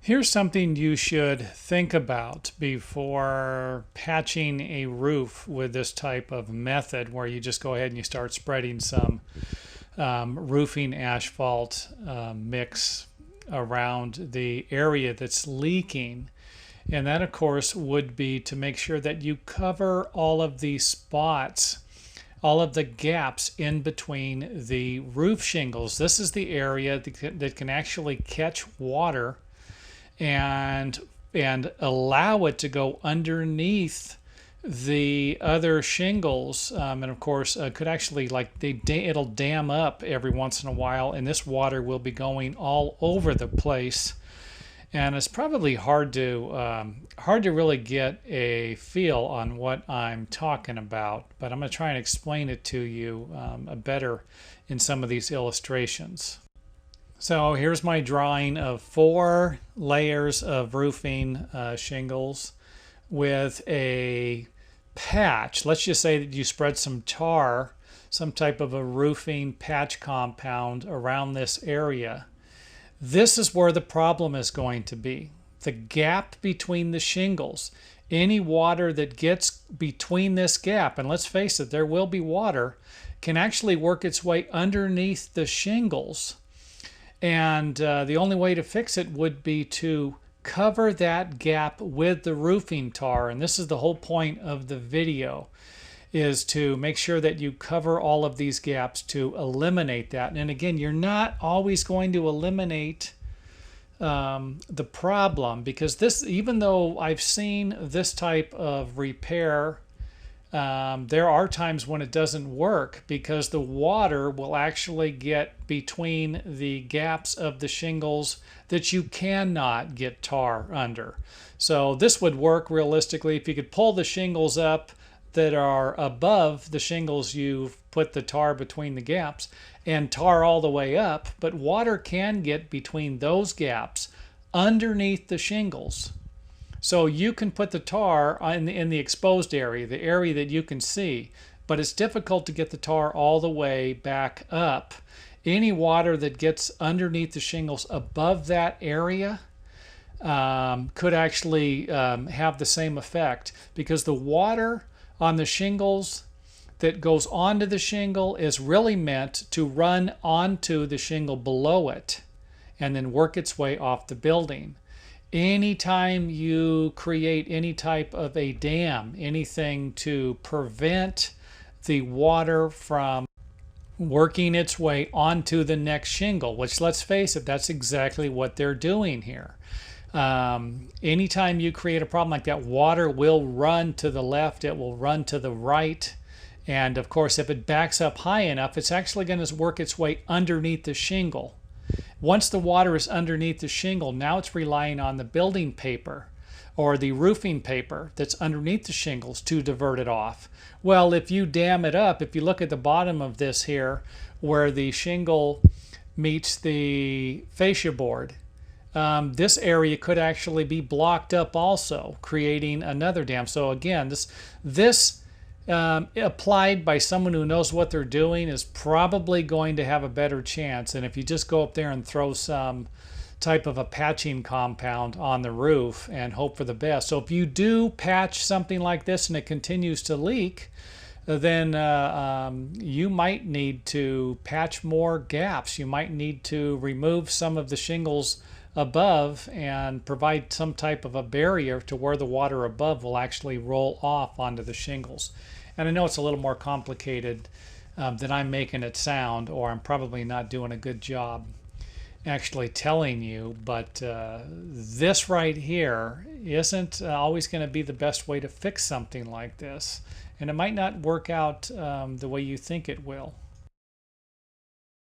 Here's something you should think about before patching a roof with this type of method, where you just go ahead and you start spreading some roofing asphalt mix around the area that's leaking. And that, of course, would be to make sure that you cover all of these spots, all of the gaps in between the roof shingles. This is the area that can actually catch water and allow it to go underneath the other shingles, and of course could actually, it'll dam up every once in a while, and this water will be going all over the place. And it's probably hard to really get a feel on what I'm talking about, but I'm going to try and explain it to you better in some of these illustrations. So here's my drawing of 4 layers of roofing shingles with a patch. Let's just say that you spread some tar, some type of a roofing patch compound around this area. This is where the problem is going to be. The gap between the shingles. Any water that gets between this gap, and let's face it, there will be water, can actually work its way underneath the shingles. And the only way to fix it would be to cover that gap with the roofing tar. And this is the whole point of the video, is to make sure that you cover all of these gaps to eliminate that. And again, you're not always going to eliminate the problem, because this, even though I've seen this type of repair, there are times when it doesn't work, because the water will actually get between the gaps of the shingles that you cannot get tar under. So this would work realistically if you could pull the shingles up that are above the shingles you've put the tar between the gaps, and tar all the way up, but water can get between those gaps underneath the shingles. So you can put the tar in the exposed area, the area that you can see, but it's difficult to get the tar all the way back up. Any water that gets underneath the shingles above that area could actually have the same effect, because the water on the shingles that goes onto the shingle is really meant to run onto the shingle below it and then work its way off the building. Anytime you create any type of a dam, anything to prevent the water from working its way onto the next shingle, which, let's face it, that's exactly what they're doing here. Anytime you create a problem like that, water will run to the left, it will run to the right, and of course if it backs up high enough, it's actually going to work its way underneath the shingle. Once the water is underneath the shingle, now it's relying on the building paper or the roofing paper that's underneath the shingles to divert it off. Well, if you dam it up, if you look at the bottom of this here, where the shingle meets the fascia board, this area could actually be blocked up also, creating another dam. So again, this applied by someone who knows what they're doing is probably going to have a better chance. And if you just go up there and throw some type of a patching compound on the roof and hope for the best. So if you do patch something like this and it continues to leak, then you might need to patch more gaps. You might need to remove some of the shingles above and provide some type of a barrier to where the water above will actually roll off onto the shingles. And I know it's a little more complicated than I'm making it sound, or I'm probably not doing a good job actually telling you, but this right here isn't always going to be the best way to fix something like this, and it might not work out the way you think it will.